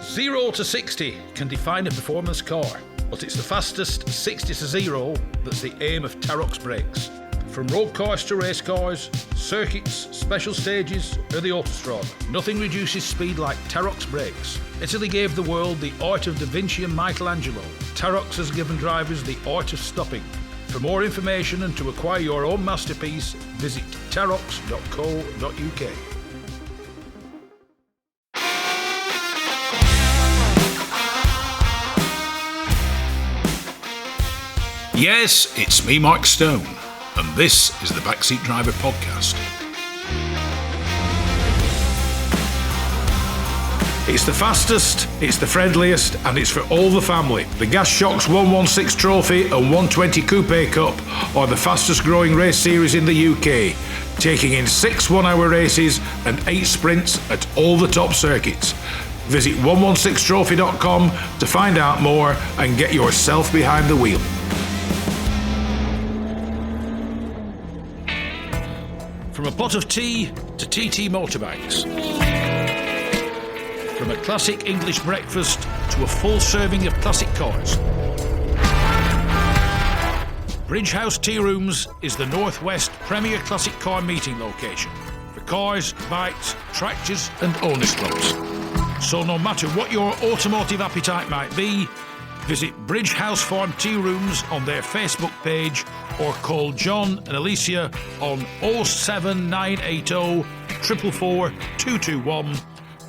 0 to 60 can define a performance car, but it's the fastest 60 to 0 that's the aim of Tarok's brakes. From road cars to race cars, circuits, special stages, or the autostrada, nothing reduces speed like Tarok's brakes. Italy gave the world the art of Da Vinci and Michelangelo. Tarok's has given drivers the art of stopping. For more information and to acquire your own masterpiece, visit tarox.co.uk. Yes, it's me, Mike Stone, and this is the Backseat Driver podcast. It's the fastest, it's the friendliest, and it's for all the family. The Gas Shocks 116 Trophy and 120 Coupe Cup are the fastest growing race series in the UK, taking in 6 one-hour races and 8 sprints at all the top circuits. Visit 116trophy.com to find out more and get yourself behind the wheel. From a pot of tea to TT motorbikes. From a classic English breakfast to a full serving of classic cars. Bridge House Tea Rooms is the Northwest premier classic car meeting location for cars, bikes, tractors and owners clubs. So no matter what your automotive appetite might be, visit Bridge House Farm Tea Rooms on their Facebook page or call John and Alicia on 07980 444 221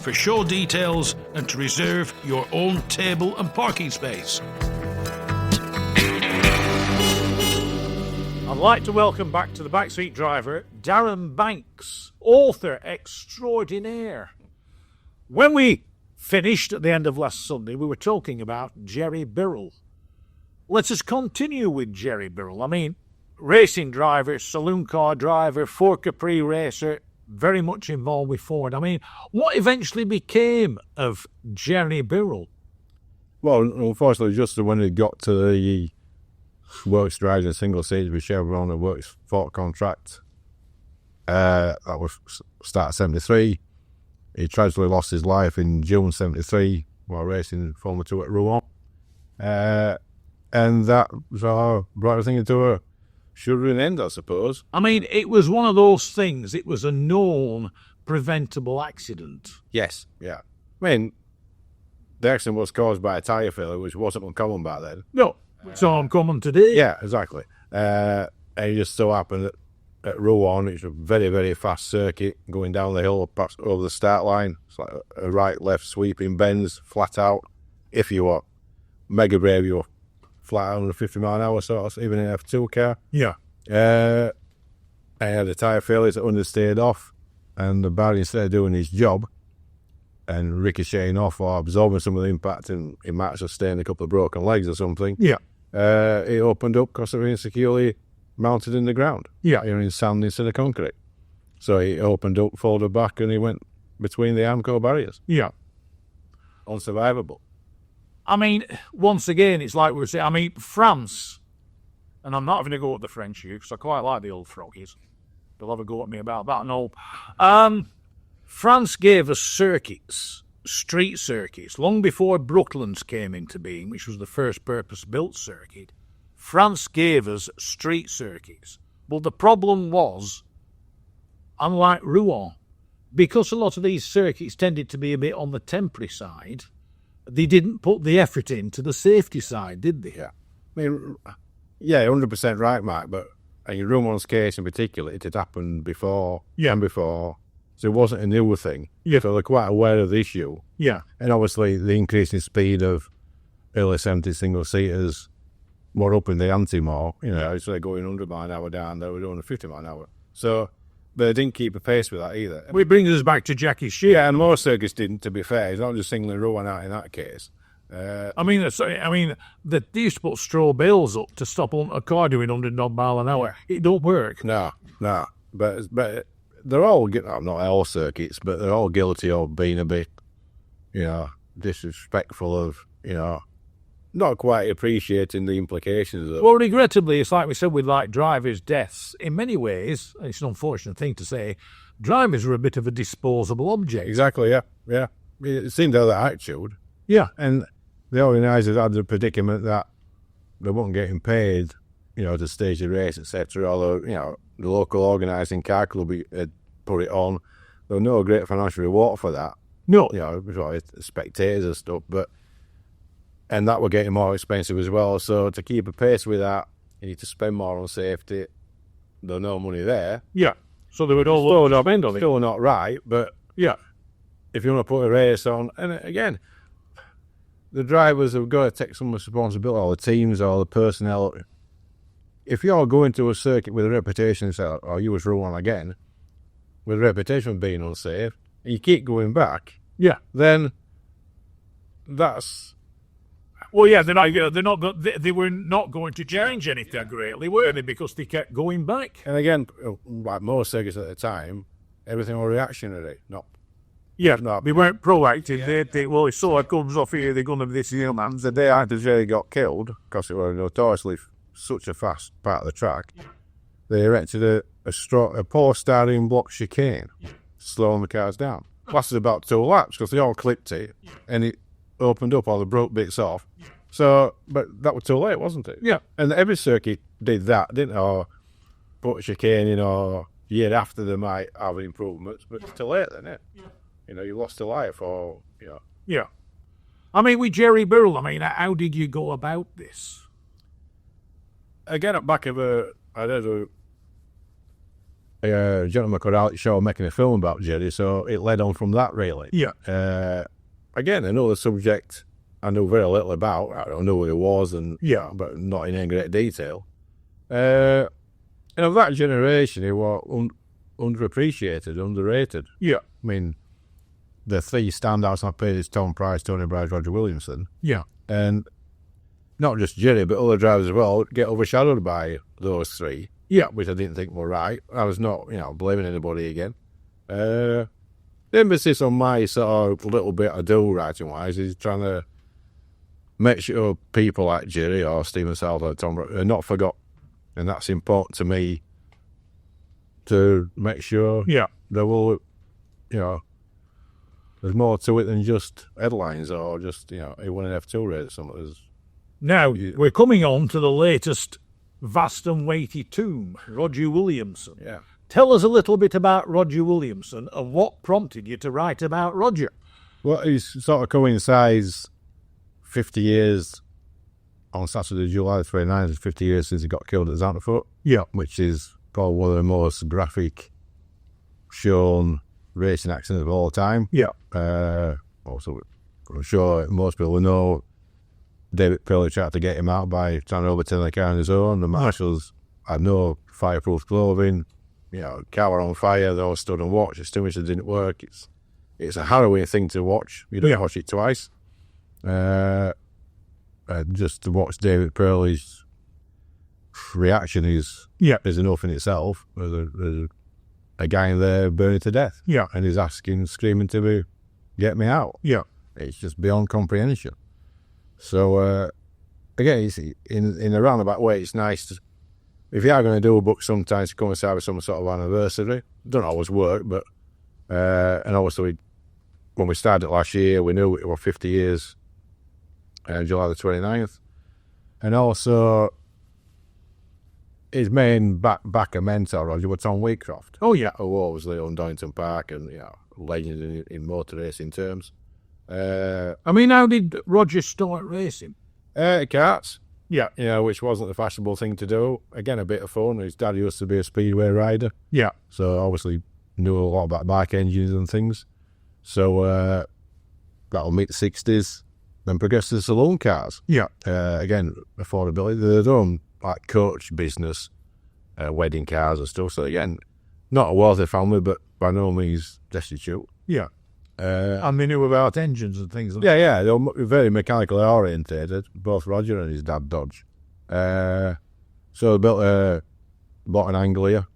for show details and to reserve your own table and parking space. I'd like to welcome back to the Backseat Driver Darren Banks, author extraordinaire. When we finished at the end of last Sunday, we were talking about Gerry Birrell. Let us continue with Gerry Birrell. I mean, racing driver, saloon car driver, Ford Capri racer, very much involved with Ford. I mean, what eventually became of Gerry Birrell? Well, unfortunately, just when it got to the works driving single seats with Chevron and works Ford contract, that was start of 73. He tragically lost his life in June 73 while racing Formula 2 at Rouen. And that brought everything into a shuddering end, I suppose. I mean, it was one of those things. It was a known preventable accident. Yes, yeah. I mean, the accident was caused by a tyre failure, which wasn't uncommon back then. No, it's uncommon today. Yeah, exactly. And it just so happened at Rouen, it's a very, very fast circuit going down the hill past over the start line. It's like a right-left sweeping bends, flat out. If you were mega brave, you were flat 150 mile an hour, sort of, even in an F2 car. Yeah. And had a tyre failure that understeered off, and the bar, instead of doing his job and ricocheting off or absorbing some of the impact, and he might have sustained a couple of broken legs or something. Yeah. It opened up because of insecurely mounted in the ground. Yeah. You're in sand instead of concrete. So he opened up, folded back, and he went between the Amco barriers. Yeah. Unsurvivable. I mean, once again, it's like we were saying, I mean, France, and I'm not having to go at the French here, because I quite like the old froggies. They'll have a go at me about that and all. France gave us circuits, street circuits, long before Brooklands came into being, which was the first purpose-built circuit. France gave us street circuits. But the problem was, unlike Rouen, because a lot of these circuits tended to be a bit on the temporary side, they didn't put the effort into the safety side, did they? Yeah. I mean, yeah, 100% right, Mike, but in Rouen's case in particular, it had happened before and before, so it wasn't a newer thing. Yeah. So they're quite aware of the issue. Yeah. And obviously the increase in speed of early 70s single-seaters were up in the ante more. You know, instead of going 100 mile an hour down, they were doing 50 mile an hour. So, but they didn't keep a pace with that either. Which brings us back to Jackie Shear. Yeah, and most circuits didn't, to be fair. It's not just singling Rouen out in that case. I mean, they used to put straw bales up to stop a car doing 100 odd mile an hour. It don't work. No. But they're all, not all circuits, but they're all guilty of being a bit, disrespectful of, not quite appreciating the implications of it. Well, regrettably, it's like we said with drivers' deaths. In many ways, it's an unfortunate thing to say, drivers are a bit of a disposable object. Exactly, yeah. It seemed to have that attitude. Yeah. And the organisers had the predicament that they weren't getting paid, to stage the race, etc. Although, the local organising car club had put it on. There was no great financial reward for that. No. For spectators and stuff, and that were getting more expensive as well. So to keep a pace with that, you need to spend more on safety. There's no money there. Yeah. So they would all load up end on it. Still not right, but Yeah. if you want to put a race on, and again, the drivers have got to take some responsibility, or the teams, or the personnel. If you're going to a circuit with a reputation, say, oh, you was wrong again, with a reputation of being unsafe, and you keep going back, Yeah. then that's... Well, yeah, they were not going to change anything greatly, were they? Because they kept going back. And again, like most circuits at the time, everything was reactionary, not... Yeah, No. they weren't proactive. They'd think, well, if someone comes off here, they're going to be this here, man. The day after Gerry got killed, because it was notoriously such a fast part of the track, they erected a poor-starting block chicane, slowing the cars down. Lasted about 2 laps, because they all clipped it, and it opened up all the broke bits off. So, but that was too late, wasn't it? Yeah. And every circuit did that, didn't it? Or put a chicane in, or year after they might have improvements, but it's too late then, isn't it? Yeah. You lost a life, or, Yeah. I mean, with Gerry Birrell, how did you go about this? Again, at back of I did a gentleman called Alex Shaw making a film about Gerry, so it led on from that, really. Yeah. Again, another subject I knew very little about. I don't know who he was, but not in any great detail. And of that generation, he was underappreciated, underrated. Yeah. I mean, the 3 standouts on page is Tom Price, Tony Bryce, Roger Williamson. Yeah. And not just Gerry, but other drivers as well get overshadowed by those 3. Yeah. Which I didn't think were right. I was not, blaming anybody again. The emphasis on my sort of little bit I do writing-wise is trying to make sure people like Gerry or Stephen South or Tom are not forgotten. And that's important to me, to make sure there will, there's more to it than just headlines or just, he won an F2 race or something. Now, we're coming on to the latest vast and weighty tomb, Roger Williamson. Yeah. Tell us a little bit about Roger Williamson and what prompted you to write about Roger. Well, it sort of coincides 50 years on Saturday, July the 29th, 50 years since he got killed at Zandvoort. Yeah. Which is probably one of the most graphic shown racing accidents of all time. Yeah. Also, I'm sure most people know David Byrle tried to get him out by trying to overturn the car on his own. The marshals had no fireproof clothing. Car were on fire. They all stood and watched. Extinguisher didn't work. It's a harrowing thing to watch. You don't watch it twice. Just to watch David Byrle's reaction is enough in itself. There's a guy in there burning to death. Yeah. And he's asking, screaming to me, get me out. Yeah. It's just beyond comprehension. So, again, it's, in a roundabout way, it's nice to, if you are going to do a book sometimes to coincide with some sort of anniversary, don't always work, but, and obviously when we started last year, we knew it was 50 years, July the 29th. And also, his main backer mentor, Roger, was Tom Wheatcroft. Oh, yeah. Who obviously owned Donington Park and, legend in motor racing terms. How did Roger start racing? Karts. Yeah. Which wasn't the fashionable thing to do. Again, a bit of fun. His dad used to be a speedway rider. Yeah. So obviously knew a lot about bike engines and things. So that'll meet the 60s, then progress to the saloon cars. Yeah. Again, affordability. They're done like coach business, wedding cars and stuff. So again, not a wealthy family, but by no means destitute. Yeah. And they knew about engines and things like that. Yeah, they were very mechanically orientated, both Roger and his dad Dodge. So they bought an Anglia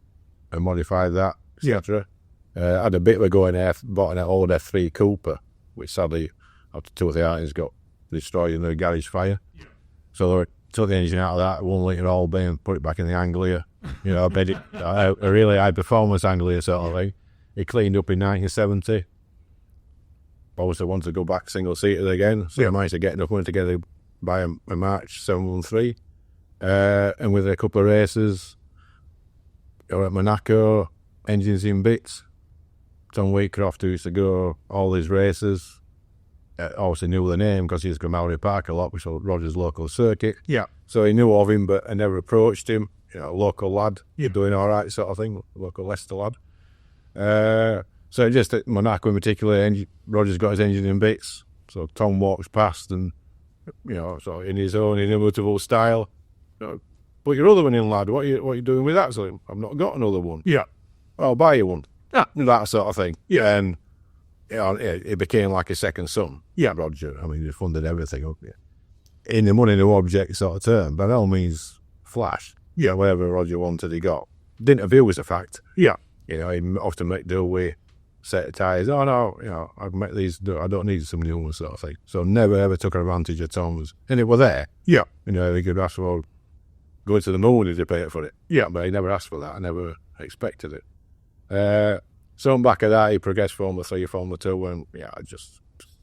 and modified that, etc. Had a bit of a go in there, bought an old F3 Cooper, which sadly, after 2 or 3 outings, got destroyed in the garage fire. Yeah. So they took the engine out of that, 1 litre oil bin, put it back in the Anglia. I made it a really high performance Anglia sort of thing. It cleaned up in 1970. obviously wanted to go back single-seated again. So I managed to get enough money together to buy a March 713. And with a couple of races, at Monaco, engines in bits. Tom Wheatcroft, who used to go all these races, obviously knew the name because he used to go Mallory Park a lot, which was Roger's local circuit. Yeah. So he knew of him, but I never approached him. Local lad, doing all right sort of thing, local Leicester lad. So just at Monaco in particular, Roger's got his engine in bits. So Tom walks past and, so in his own inimitable style, put your other one in, lad. What are you doing with that? So I've not got another one. Yeah. I'll buy you one. Yeah. That sort of thing. Yeah. And it became like a second son. Yeah. Roger. I mean, he funded everything up. Yeah. In the money, no object sort of term. By no means flash. Yeah. Whatever Roger wanted, he got. Didn't view as a fact. Yeah. He often make do with set of tyres. Oh, no, I've met these. I don't need some new ones sort of thing. So never, ever took advantage of Tom's. And it was there. Yeah. He could ask for going to the moon if they pay for it. Yeah. But he never asked for that. I never expected it. So on back of that, he progressed Formula 3, Formula 2, and just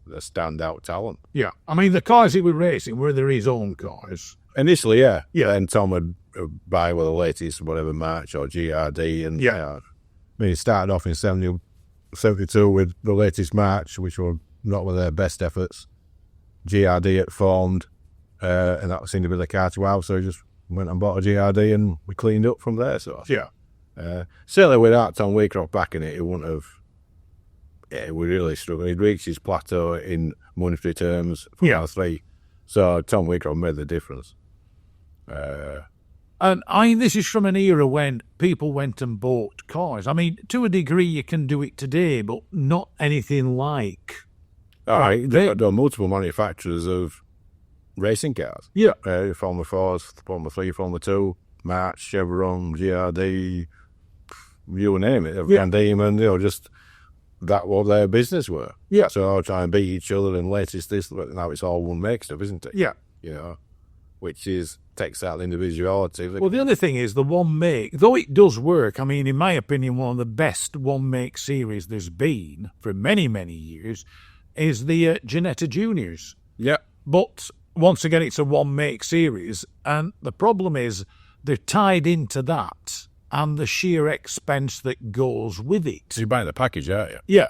a standout talent. Yeah. I mean, the cars he was racing were his own cars. Initially, yeah. Yeah. And Tom would buy the latest, whatever, March or GRD. And I mean, he started off in 72 with the latest March, which were not one of their best efforts. GRD had formed, and that seemed to be the car to have, so he just went and bought a GRD and we cleaned up from there. So yeah. Certainly without Tom Wheatcroft backing it, he wouldn't have. Yeah, we really struggled. He'd reached his plateau in monetary terms for Formula 3. So Tom Wheatcroft made the difference. And this is from an era when people went and bought cars. I mean, to a degree, you can do it today, but not anything like. All right, there are multiple manufacturers of racing cars. Yeah. Formula 4, Formula 3, Formula 2, March, Chevron, GRD, you name it. Van Diemen, just that what their business were. Yeah. So all try and beat each other and latest this, but now it's all one make stuff, isn't it? Yeah. Which takes out the individuality. Well, the other thing is the one make, though it does work, I mean, in my opinion, one of the best one make series there's been for many, many years is the Ginetta Juniors. Yeah. But once again, it's a one make series, and the problem is they're tied into that and the sheer expense that goes with it. So you're buying the package, aren't you? Yeah.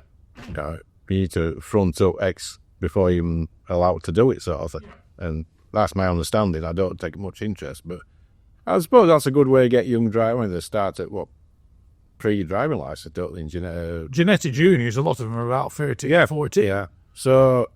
You need to front up X before you're even allowed to do it, sort of thing. And that's my understanding. I don't take much interest, but I suppose that's a good way to get young drivers when they start at pre-driving license, don't they? Ginetta Juniors, a lot of them are about 30, 40. Yeah. So,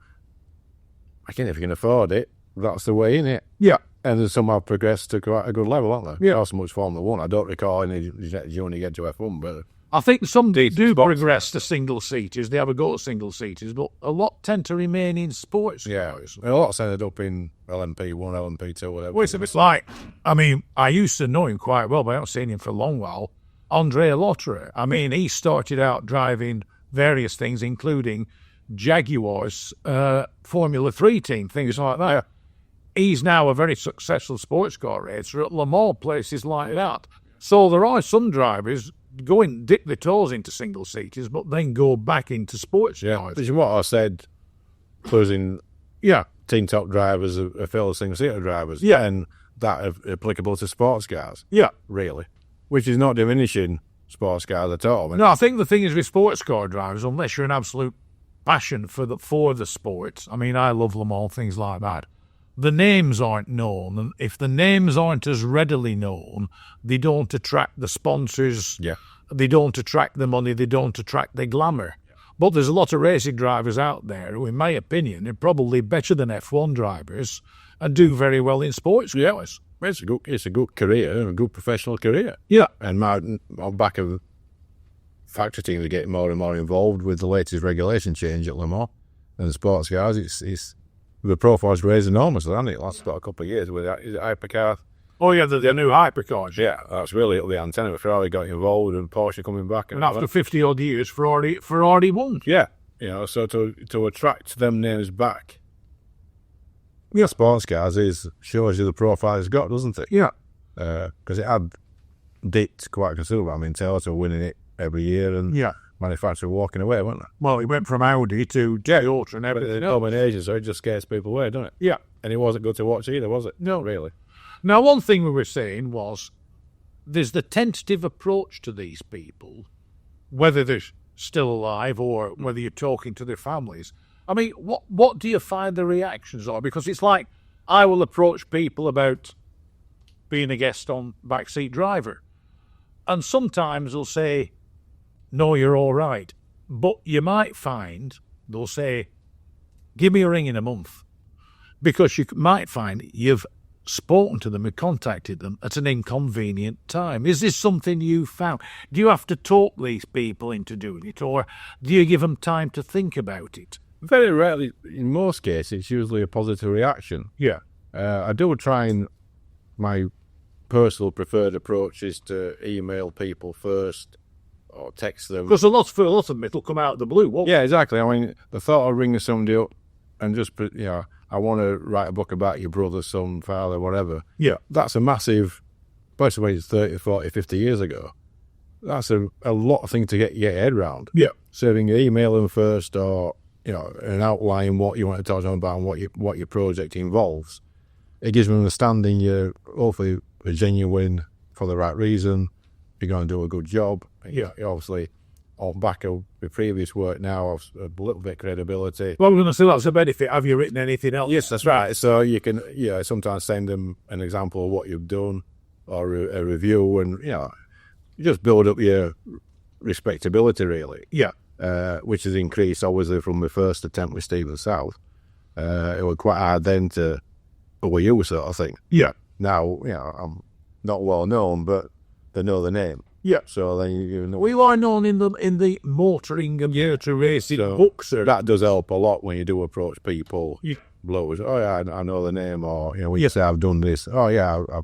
again, if you can afford it, that's the way in it. Yeah. And then some have progressed to quite a good level, haven't they? Yeah. Not so much Formula 1. I don't recall any you only get to F1, but I think some do progress to single-seaters. They have a go at single-seaters, but a lot tend to remain in sports cars. A lot's ended up in LMP1, LMP2, whatever. Well, it's a bit like, I mean, I used to know him quite well, but I haven't seen him for a long while. Andrea Lotterer. I mean, he started out driving various things, including Jaguars, Formula 3 team, things like that. He's now a very successful sports car racer at Le Mans, places like that. So there are some drivers dip their toes into single-seaters, but then go back into sports cars. Which is what I said, closing team top drivers are fellow single-seater drivers. Yeah. And that are applicable to sports cars. Yeah. Really. Which is not diminishing sports cars at all. No, I think the thing is with sports car drivers, unless you're an absolute passion for the sport, I mean, I love Le Mans, things like that, the names aren't known, and if the names aren't as readily known, they don't attract the sponsors, they don't attract the money, they don't attract the glamour. But there's a lot of racing drivers out there who, in my opinion, are probably better than F1 drivers and do very well in sports cars. It's a good career, a good professional career. Yeah. And on back of factory teams are getting more and more involved with the latest regulation change at Le Mans and the sports cars. It's the profile's raised enormously, hasn't it? Last about a couple of years with the hypercar. Oh yeah, the new hypercars. Yeah, that's really up the antenna. Ferrari got involved and Porsche coming back. And after 50 odd years, Ferrari won. Yeah, so to attract them names back. Yeah, sports cars shows you the profile it's got, doesn't it? Yeah. Because it had dipped quite considerably. I mean, Toyota winning it every year, and manufacturer walking away, weren't they? Well, he went from Audi to Toyota and But everything the else. combination, so it just scares people away, doesn't it? Yeah. And it wasn't good to watch either, was it? No. Really. Now, one thing we were saying was there's the tentative approach to these people, whether they're still alive or whether you're talking to their families. I mean, what do you find the reactions are? Because it's like I will approach people about being a guest on Backseat Driver, and sometimes they'll say, no, you're all right. But you might find they'll say, give me a ring in a month, because you might find you've spoken to them and contacted them at an inconvenient time. Is this something you found? Do you have to talk these people into doing it, or do you give them time to think about it? Very rarely, in most cases, it's usually a positive reaction. Yeah. I do try, and my personal preferred approach is to email people first or text them. Because a lot of them, it'll come out of the blue, won't it? Yeah, exactly. I mean, the thought of ringing somebody up and just, I want to write a book about your brother, son, father, whatever. Yeah. That's a massive, especially when it's 30, 40, 50 years ago. That's a lot of things to get your head around. Yeah. So if you can email them first, or, an outline what you want to talk to them about and what your project involves, it gives them an understanding you're hopefully genuine for the right reason. You're going to do a good job. Yeah. You obviously, on back of the previous work now, a little bit of credibility. Well, I'm going to say that's a benefit. Have you written anything else? Yes, that's right. So you can, sometimes send them an example of what you've done or a review, and, you just build up your respectability, really. Yeah. Which has increased, obviously, from my first attempt with Stephen South. It was quite hard then to overuse sort of thing. Yeah. Now, I'm not well known, but they know the name. Yeah. So then you know. We are known in the motoring and motor racing So books. Or, that does help a lot when you do approach people. Yeah. Blowers, oh yeah, I know the name, or when you say I've done this, oh yeah, I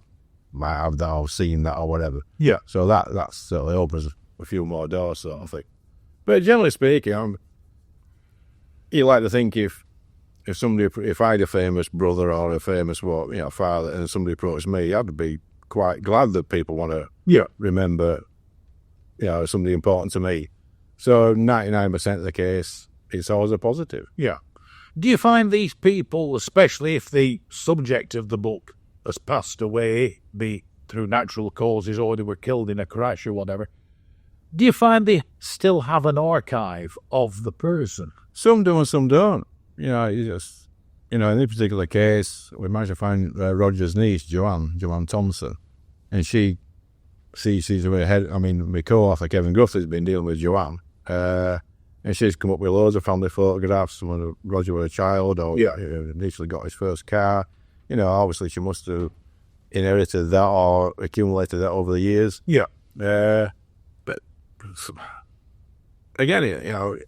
might have that, I've seen that, or whatever. Yeah. So that certainly opens a few more doors, sort of thing. But generally speaking, you like to think if I had a famous brother or a famous father, and somebody approached me, I'd be quite glad that people want to remember somebody important to me. So 99% of the case, it's always a positive. Yeah. Do you find these people, especially if the subject of the book has passed away, be through natural causes or they were killed in a crash or whatever, do you find they still have an archive of the person? Some do and some don't. In this particular case, we managed to find Roger's niece, Joanne Thompson, and she's way ahead. I mean, my co-author Kevin Guthrie's been dealing with Joanne, and she's come up with loads of family photographs when Roger was a child, or initially got his first car. Obviously she must have inherited that or accumulated that over the years. Yeah. But again,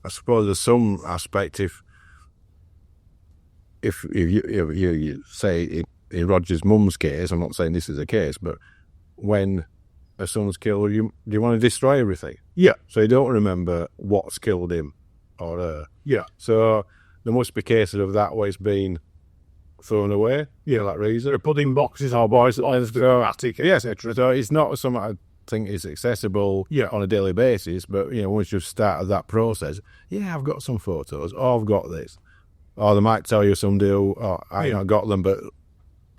I suppose there's some aspect if you say in Roger's mum's case, I'm not saying this is a case, but when a son's killed, do you want to destroy everything? Yeah. So you don't remember what's killed him or her. Yeah. So there must be cases of that where it's been thrown away. Yeah, that reason. They're put in boxes or boys in the attic, etc. So it's not something I think is accessible on a daily basis, but once you've started that process, I've got some photos, or I've got this. Or they might tell you someday, I ain't got them, but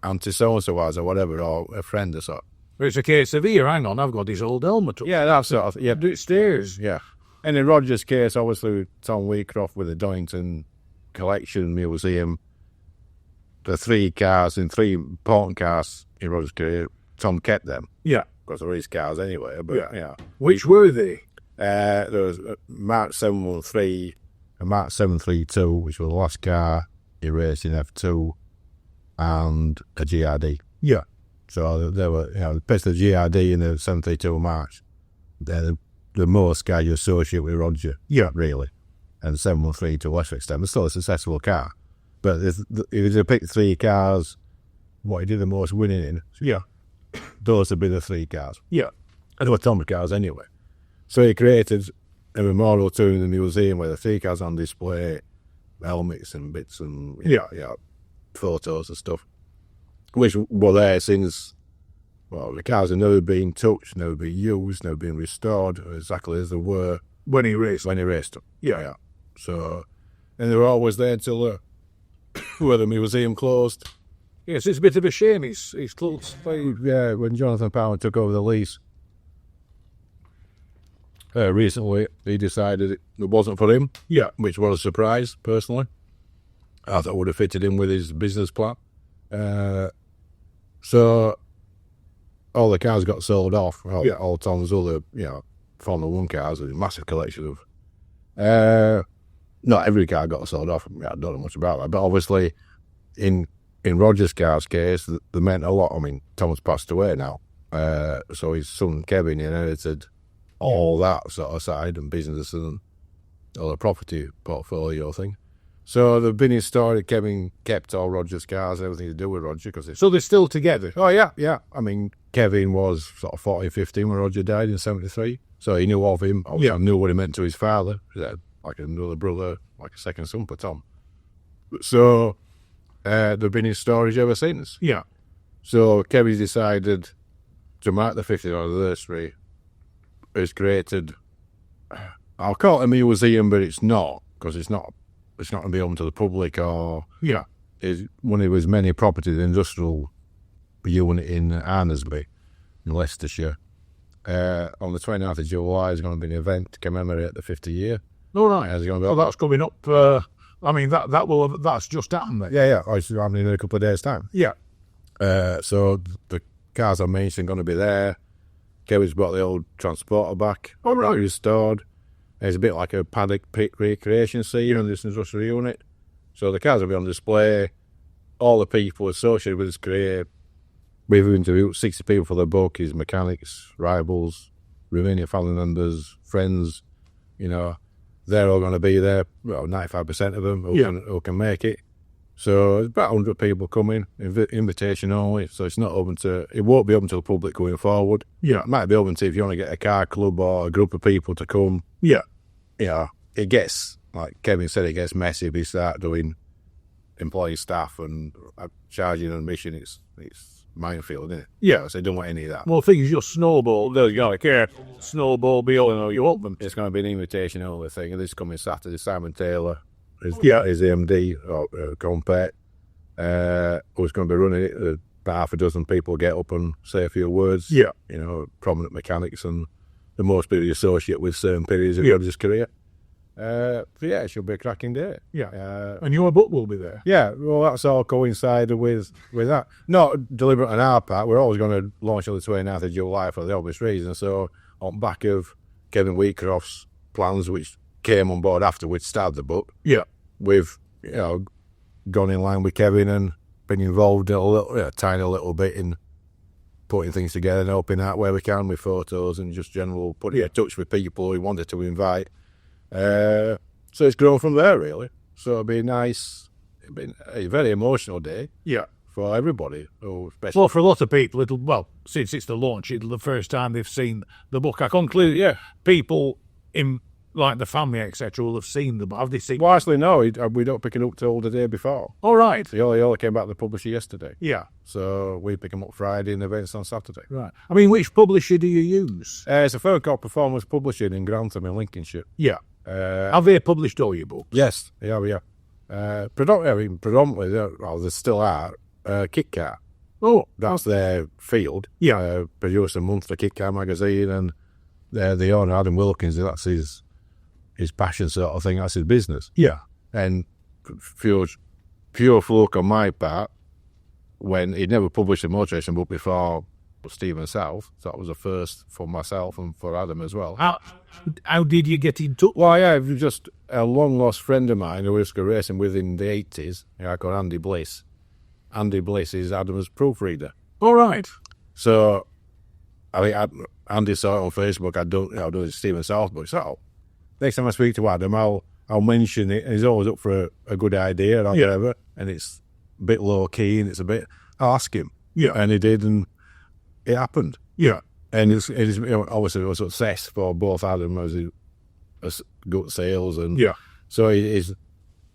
Auntie so-and-so has, or whatever, or a friend or so. It's a case of, here, hang on, I've got his old helmet up. Yeah, that sort of thing. Yeah. Do it stairs. Yeah. And in Roger's case, obviously, Tom Wheatcroft with the Donington Collection Museum, the three important cars in Roger's career, Tom kept them. Yeah. Because they're his cars anyway. But, Which were they? There was a Mark 713, a Mark 732, which was the last car he raced in F2, and a GRD. Yeah. So they were, especially the GRD and the 732 March, they're the most car you associate with Roger. Yeah. Really. And the 713 to a lesser extent, but still a successful car. But if you were to pick three cars, what he did the most winning in, those would be the three cars. Yeah. And they were Tom's cars anyway. So he created a memorial to him in the museum where the three cars on display, helmets and bits and photos and stuff, which were there since, the cars have never been touched, never been used, never been restored exactly as they were When he raced. when he raced them. Yeah. So, and they were always there until the museum closed. Yes, it's a bit of a shame he's close. Yeah, when Jonathan Power took over the lease recently, he decided it wasn't for him. Yeah. Which was a surprise, personally. I thought it would have fitted in with his business plan. So all the cars got sold off. All Tom's other, Formula One cars, a massive collection of. Not every car got sold off. I don't know much about that, but obviously, in Roger's car's case, they meant a lot. I mean, Tom's passed away now, so his son Kevin inherited all that sort of side and business and all the property portfolio thing. So they've been historic. Kevin kept all Roger's cars, everything to do with Roger. So they're still together? Oh, yeah. I mean, Kevin was sort of 14, 15 when Roger died in 73. So he knew of him. I knew what he meant to his father. He had like another brother, like a second son for Tom. So they've been in storage ever since. Yeah. So Kevin decided to mark the 50th anniversary. Has created, I'll call it a museum, but it's not, because it's not going to be open to the public, or is one of his many properties, the industrial unit in Arnesby in Leicestershire. On the 29th of July is going to be an event to commemorate the 50 year. All right. It's going to be that's coming up. I mean, that's just happened then. Yeah. It's happening in a couple of days' time. Yeah. So the cars I mentioned are going to be there. Kevin's brought the old transporter back. All right. Restored. It's a bit like a paddock pit recreation scene in this industrial unit. So the cars will be on display. All the people associated with his career. We've interviewed 60 people for the book, his mechanics, rivals, Romania family members, friends. They're all going to be there. Well, 95% of them who can make it. So there's about 100 people coming, invitation only. So it's not open to, it won't be open to the public going forward. Yeah. It might be open to if you want to get a car club or a group of people to come. Yeah. It gets, like Kevin said, it gets messy if you start doing employee staff and charging admission. It's minefield, isn't it? Yeah. So they don't want any of that. Well, things just snowball. There's got to care. Snowball be all you want them. It's going to be an invitation only thing. And this coming Saturday, Simon Taylor is MD or Compet. Who's going to be running it. About half a dozen people get up and say a few words. Yeah. Prominent mechanics and the most people you associate with certain periods of his career. It should be a cracking day. Yeah. And your book will be there. Yeah, well, that's all coincided with that. Not deliberate on our part. We're always going to launch on the 29th of July for the obvious reason. So, on back of Kevin Wheatcroft's plans, which came on board after we'd started the book, we've gone in line with Kevin and been involved a tiny little bit in putting things together and helping out where we can with photos and just general putting in touch with people we wanted to invite. So it's grown from there, really. So it'll be nice. It'll be a very emotional day. Yeah. For everybody. Especially. Well, for a lot of people, since it's the launch, it's the first time they've seen the book. I conclude, people in, like the family, etc., will have seen the book. Have they seen? Well, actually, no. We don't pick it up till the day before. All right. He only came back to the publisher yesterday. Yeah. So we pick them up Friday and events on Saturday. Right. I mean, which publisher do you use? It's a firm called Performance Publishing in Grantham in Lincolnshire. Yeah. Have they published all your books? Yes. Yeah. Predominantly, they still are. Kit Car. Oh, that's their field. Yeah. Produce a monthly Kit Car magazine, and the owner, Adam Wilkins, that's his passion sort of thing. That's his business. Yeah. And pure fluke on my part, when he'd never published a motor racing book before Stephen South, so that was a first for myself and for Adam as well. How did you get into it? Well, yeah, it was just a long-lost friend of mine who was racing with in the 80s, a guy called Andy Bliss. Andy Bliss is Adam's proofreader. All right. So, Andy saw it on Facebook. I do Stephen South book. So, next time I speak to Adam, I'll mention it. And he's always up for a good idea or whatever. And it's a bit low-key and I'll ask him. Yeah. And he did, and it happened. Yeah. And it's obviously it was success for both Adam as good sales. And so he's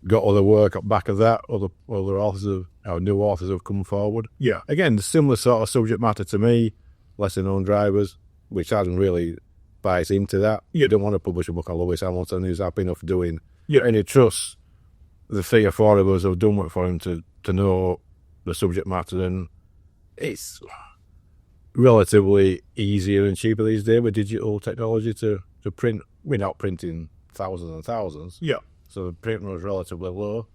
got other work up back of that. Other authors new authors have come forward. Yeah. Again, similar sort of subject matter to me, lesser known drivers, which Adam really buys into that. Yeah. You don't want to publish a book on Lewis Hamilton who's happy enough doing, Yeah. and he trusts the 3 or 4 of us who've done work for him to know the subject matter, and it's relatively easier and cheaper these days with digital technology to print. We're not printing thousands and thousands, Yeah. so the print run is relatively low.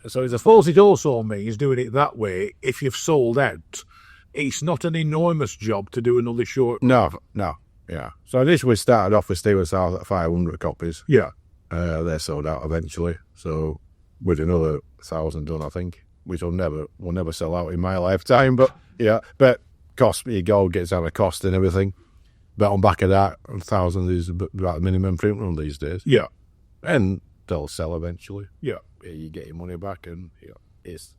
So it's I suppose it also means doing it that way, if you've sold out, it's not an enormous job to do another short. No, yeah. So initially we started off with Stephen South at 500 copies. Yeah. They sold out eventually, so with another 1,000 done, I think, which will never sell out in my lifetime. But yeah, but cost, your gold gets out of cost and everything. But on back of that, 1,000 is about the minimum print run these days. Yeah. And they'll sell eventually. Yeah. You get your money back, and it's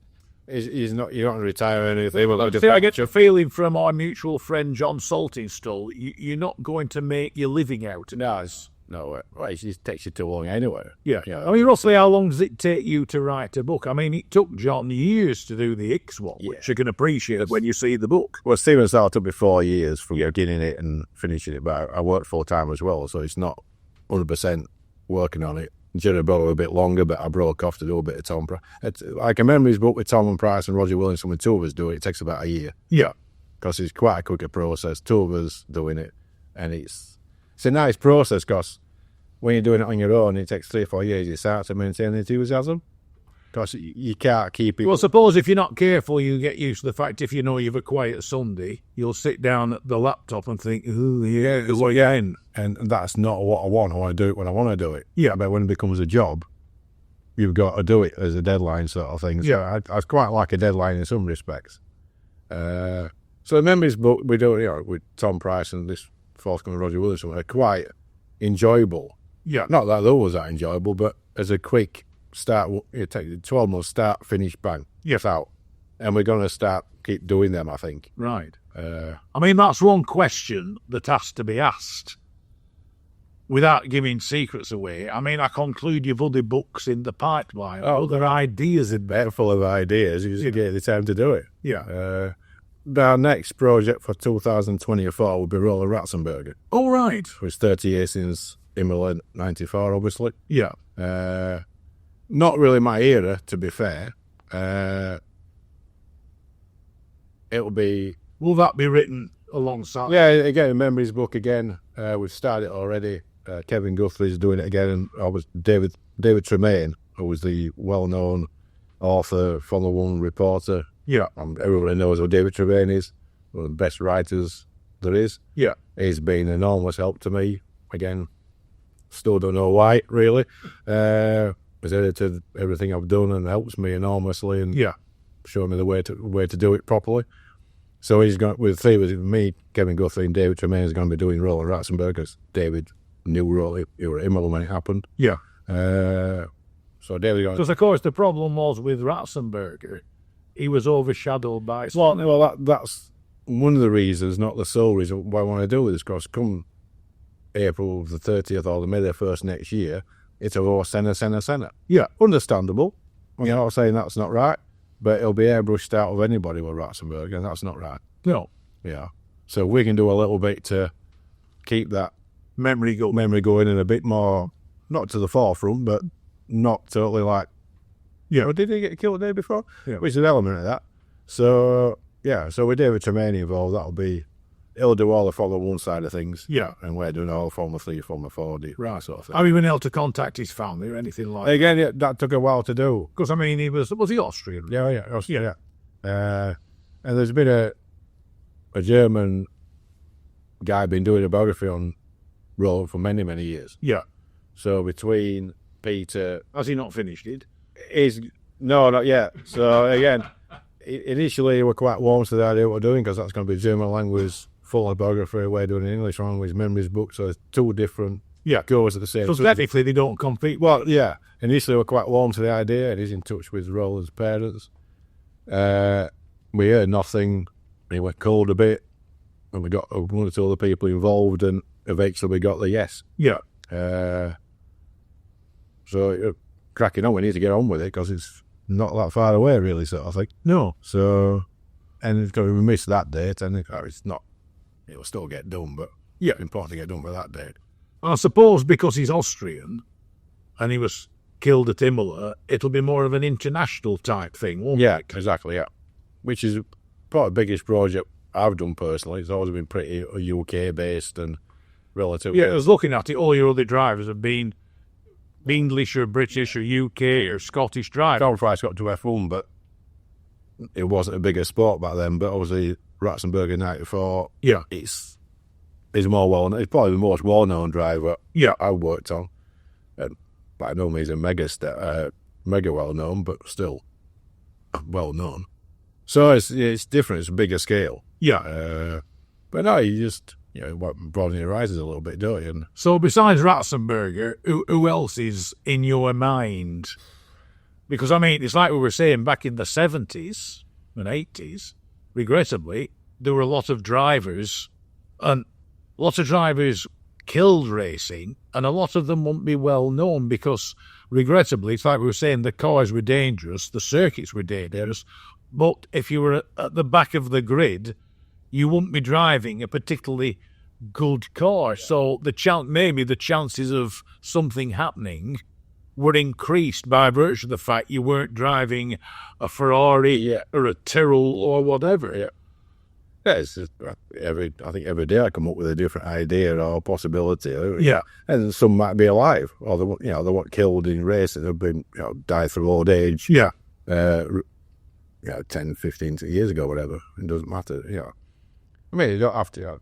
not, you're not going to retire or anything. But See, I get a feeling from our mutual friend John Saltingstall, you're not going to make your living out of this. No, well, it just takes you too long anyway. Yeah. I mean, roughly how long does it take you to write a book? I mean, it took John years to do the X one, which you can appreciate when you see the book. Well, Stephen South took me 4 years from beginning it and finishing it, but I worked full time as well, so it's not 100% working on it. Gerry Birrell a bit longer, but I broke off to do a bit of Tom Price. I can remember his book with Tom and Price and Roger Williamson, when 2 of us do it. It takes about a year. Yeah. Because it's quite a quicker process. 2 of us doing it, and it's a nice process, because when you're doing it on your own, it takes 3 or 4 years. You start to maintain the enthusiasm, because you can't keep it. Well, suppose if you're not careful, you get used to the fact if you know you've a quiet Sunday, you'll sit down at the laptop and think, oh, yeah, it's again. And that's not what I want. I want to do it when I want to do it. Yeah. But when it becomes a job, you've got to do it as a deadline sort of thing. So Yeah. I quite like a deadline in some respects. So the memories book we do, with Tom Price and this forthcoming Roger Williamson, are quite enjoyable. Yeah. Not that those are enjoyable, but as a quick start, you take 12 months start, finish, bang, Yes. out. And we're going to keep doing them, I think. Right. I mean, that's one question that has to be asked without giving secrets away. I mean, I conclude you've other books in the pipeline, other ideas in there. They're full of ideas. You just get the time to do it. Yeah. Our next project for 2024 will be Roland Ratzenberger. All right. It's 30 years since Imola 94, obviously. Yeah. Not really my era, to be fair. It'll be... Will that be written alongside? Yeah, again, a memories book again. We've started already. Kevin Guthrie's doing it again, and I was David Tremaine, who was the well-known author, Formula One reporter. Yeah. Everybody knows who David Tremaine is, one of the best writers there is. Yeah. He's been an enormous help to me. Again, still don't know why, really. He's edited everything I've done and helps me enormously, and showing me the way to do it properly. So he's going with me, Kevin Guthrie, and David Tremaine is going to be doing Roland Ratzenberger. David knew Roland, he was at Imola when it happened. Yeah. So David going. Because of course the problem was with Ratzenberger, he was overshadowed by. Well, that's one of the reasons, not the sole reason why I want to do this. Because come April the 30th or the May the 1st next year, it's a raw Senna. Yeah. Understandable. You're not saying that's not right, but it'll be airbrushed out of anybody with Ratzenberger, and that's not right. No. Yeah. So we can do a little bit to keep that Memory going in a bit more, not to the forefront, but not totally like, did he get killed the day before? Yeah. Which is an element of that. So, so with David Tremaine involved, he'll do all the Formula 1 side of things. Yeah. And we're doing all Formula 3, Formula 4, right. sort of thing. Have you been able to contact his family or anything like that? Again, that took a while to do. Because, I mean, was he Austrian? Yeah. And there's been a German guy been doing a biography on Roland for many, many years. Yeah. So between Peter... Has he not finished it? No, not yet. So again, initially we're quite warm to the idea of what we're doing, because that's going to be German language, full biography, we're doing an English language memories book, so it's 2 different goes at the same time. So technically they don't compete. Well, yeah. Initially we're quite warm to the idea, and he's in touch with Roland's parents. We heard nothing, he went cold a bit, and we got 1 or 2 other people involved, and eventually we got the yes. Yeah. So cracking on, we need to get on with it, because it's not that far away, really, sort of thing. No. So, and we missed that date, and it's not, it'll still get done, but Yeah. It's important to get done by that date. I suppose because he's Austrian and he was killed at Imola, it'll be more of an international type thing, won't Yeah, it? exactly, yeah. Which is probably the biggest project I've done personally. It's always been pretty UK-based and relatively... Yeah, I was looking at it, all your other drivers have been English or British or UK or Scottish drivers. Darren Banks got to F1, but it wasn't a bigger sport back then. But obviously, Ratzenberger 94, Yeah. it's more well-known. It's probably the most well-known driver I've worked on. And by no means a mega well-known, but still well-known. So it's different. It's a bigger scale. Yeah. But no, you just broaden your horizons a little bit, don't you? And So besides Ratzenberger, who else is in your mind? Because, I mean, it's like we were saying back in the 70s and 80s, regrettably, there were a lot of drivers, and lots of drivers killed racing, and a lot of them won't be well known because, regrettably, it's like we were saying, the cars were dangerous, the circuits were dangerous, but if you were at the back of the grid, you wouldn't be driving a particularly good car. So maybe the chances of something happening were increased by virtue of the fact you weren't driving a Ferrari or a Tyrrell or whatever. yeah, it's just I think every day I come up with a different idea or possibility. Yeah. And some might be alive, or they weren't killed in racing. They've been died through old age. Yeah. 10, 15 years ago, whatever. It doesn't matter. I mean, you don't have to.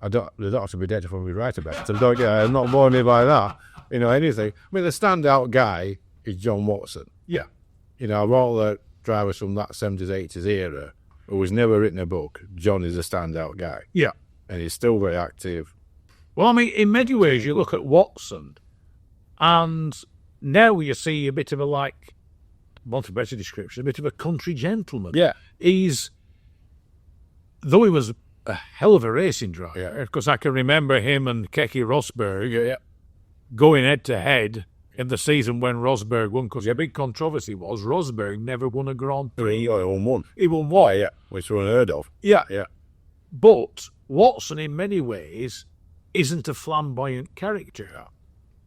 They don't have to be dead for me to write about it. So I'm not bothered by that. Anything. I mean, the standout guy is John Watson. Yeah. Of all the drivers from that 70s, 80s era who has never written a book, John is a standout guy. Yeah. And he's still very active. Well, I mean, in many ways, you look at Watson, and now you see a bit of a, want a better description, a bit of a country gentleman. Yeah. Though he was a hell of a racing driver, because I can remember him and Keke Rosberg going head-to-head in the season when Rosberg won, because the big controversy was Rosberg never won a Grand Prix. He won one. He won one. Yeah, which were unheard of. Yeah. Yeah. But Watson, in many ways, isn't a flamboyant character.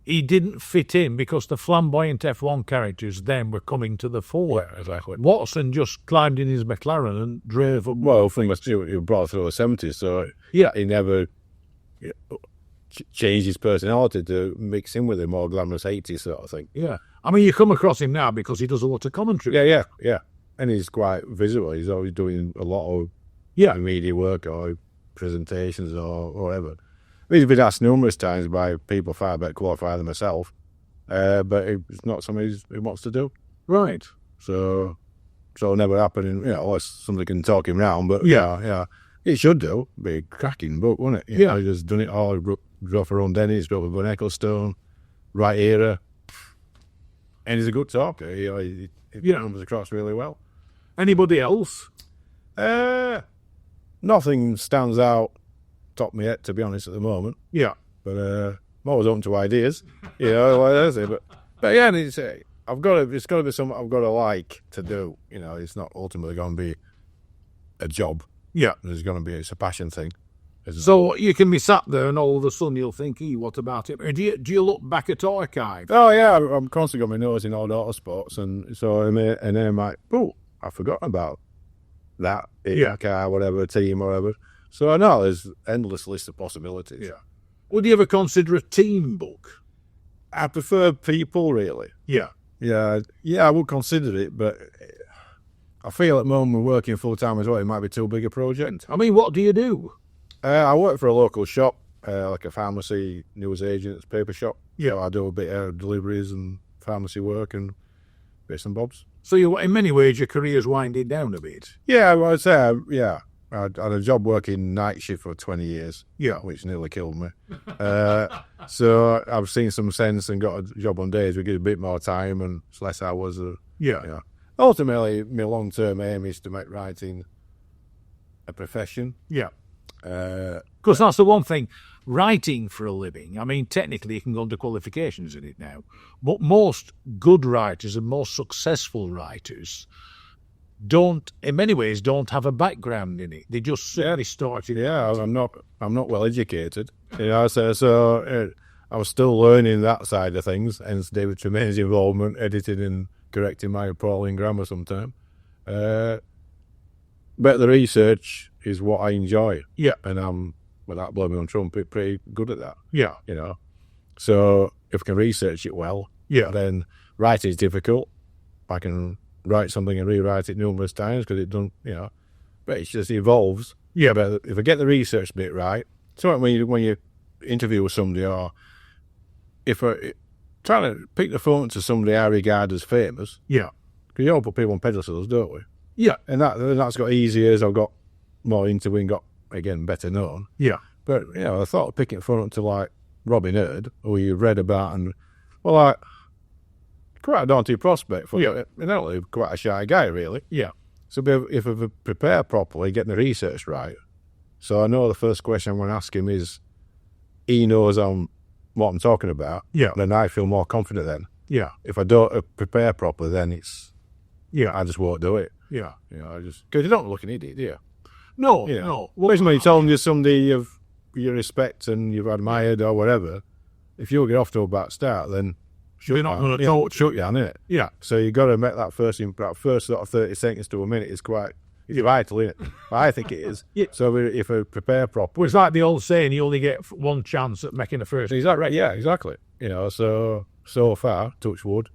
He didn't fit in because the flamboyant F1 characters then were coming to the fore. Yeah, exactly. Watson just climbed in his McLaren and drove up. Well, thing was, he was brought through the 70s, so he never changed his personality to mix in with the more glamorous 80s sort of thing. Yeah. I mean, you come across him now because he does a lot of commentary. Yeah. And he's quite visible. He's always doing a lot of media work or presentations or whatever. He's been asked numerous times by people far better qualified than myself, but it's not something he wants to do. Right. So it'll never happen, unless somebody can talk him round. But yeah, it should do. Be a cracking book, wouldn't it? He's just done it all. Drove for Ron Dennis, drove for Van Ecclestone, right era, and he's a good talker. He comes across really well. Anybody else? Nothing stands out top of my head, to be honest, at the moment. Yeah. But I'm always open to ideas. But yeah, it's got to be something I've got to like to do. It's not ultimately going to be a job. Yeah. It's a passion thing. So you can be sat there and all of a sudden you'll think, what about it? Do you look back at archive? Oh yeah, I'm constantly got my nose in old autosports, and so then I'm like, I forgot about that. Car, whatever, team, whatever. So I know there's endless list of possibilities. Yeah. Would you ever consider a team book? I prefer people, really. Yeah. Yeah, I would consider it, but I feel at the moment we're working full time as well. It might be too big a project. I mean, what do you do? I work for a local shop, like a pharmacy, news agents, paper shop. Yeah. So I do a bit of deliveries and pharmacy work and bits and bobs. So in many ways your career's winding down a bit. Yeah, well, I'd say, I had a job working night shift for 20 years, which nearly killed me. So I've seen some sense and got a job on days. We get a bit more time and it's less hours. Ultimately, my long-term aim is to make writing a profession. Yeah. Because that's the one thing. Writing for a living, I mean, technically you can go under qualifications in it now, but most good writers and most successful writers don't, in many ways, don't have a background in it. They just certainly started. Yeah, I'm not well educated. So I was still learning that side of things, hence David Tremaine's involvement, editing and correcting my appalling grammar sometimes. But the research is what I enjoy. Yeah. And I'm, without blowing my own trumpet, pretty good at that. Yeah. So if I can research it well, then writing is difficult. I can write something and rewrite it numerous times because it doesn't, but it just evolves. Yeah. But if I get the research bit right, so when you interview with somebody, or if I trying to pick the phone to somebody I regard as famous, Yeah. because you all put people on pedestals, don't we? Yeah. And that's got easier as I've got more into it and got, again, better known. Yeah. But, I thought of picking phone to like Robin Hood, who you read about, and, quite a daunting prospect for you. And not only quite a shy guy, really. Yeah. So if I prepare properly, getting the research right, so I know the first question I'm going to ask him is, he knows what I'm talking about, then I feel more confident then. Yeah. If I don't prepare properly, then I just won't do it. Yeah. Because you don't look an idiot, do you? No. Well, when you're telling you somebody you respect and you've admired or whatever, if you get off to a bad start, then You're not going to talk. shut you down, innit? Yeah. So you got to make that first sort of 30 seconds to a minute is quite vital, isn't it? I think it is. Yeah. So if I prepare properly, Well, it's like the old saying, you only get one chance at making a first. is that right? Yeah, exactly. So far, touch wood,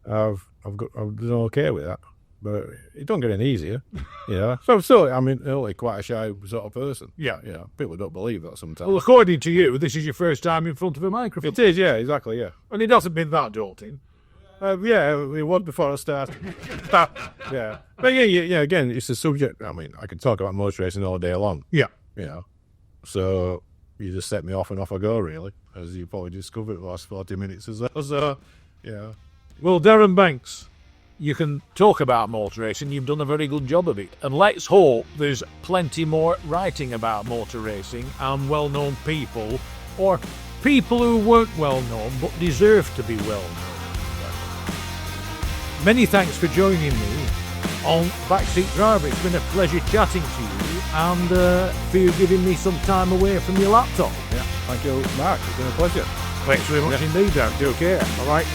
I've done okay with that. But it don't get any easier, So I'm only quite a shy sort of person. Yeah. People don't believe that sometimes. Well, according to you, this is your first time in front of a microphone. It is, yeah, exactly, yeah. And it hasn't been that daunting. It was before I started. Yeah. But again, it's a subject. I can talk about motor racing all day long. Yeah. So you just set me off and off I go, really, as you probably discovered the last 40 minutes or so. So, Well, Darren Banks, you can talk about motor racing. You've done a very good job of it. And let's hope there's plenty more writing about motor racing and well-known people, or people who weren't well-known but deserve to be well-known. Many thanks for joining me on Backseat Driver. It's been a pleasure chatting to you and for you giving me some time away from your laptop. Yeah. Thank you, Mark. It's been a pleasure. Thanks very much indeed, Darren. Take care. All right.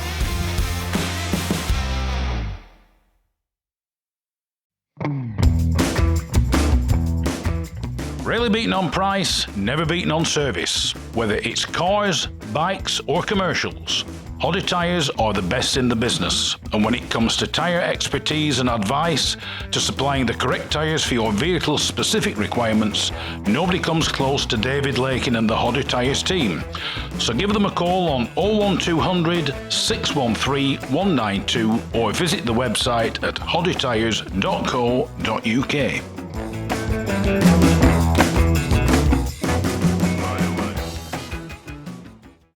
Rarely beaten on price, never beaten on service. Whether it's cars, bikes or commercials, Hodder Tyres are the best in the business. And when it comes to tyre expertise and advice to supplying the correct tyres for your vehicle's specific requirements, nobody comes close to David Lakin and the Hodder Tyres team. So give them a call on 01200 613 192 or visit the website at hoddertyres.co.uk.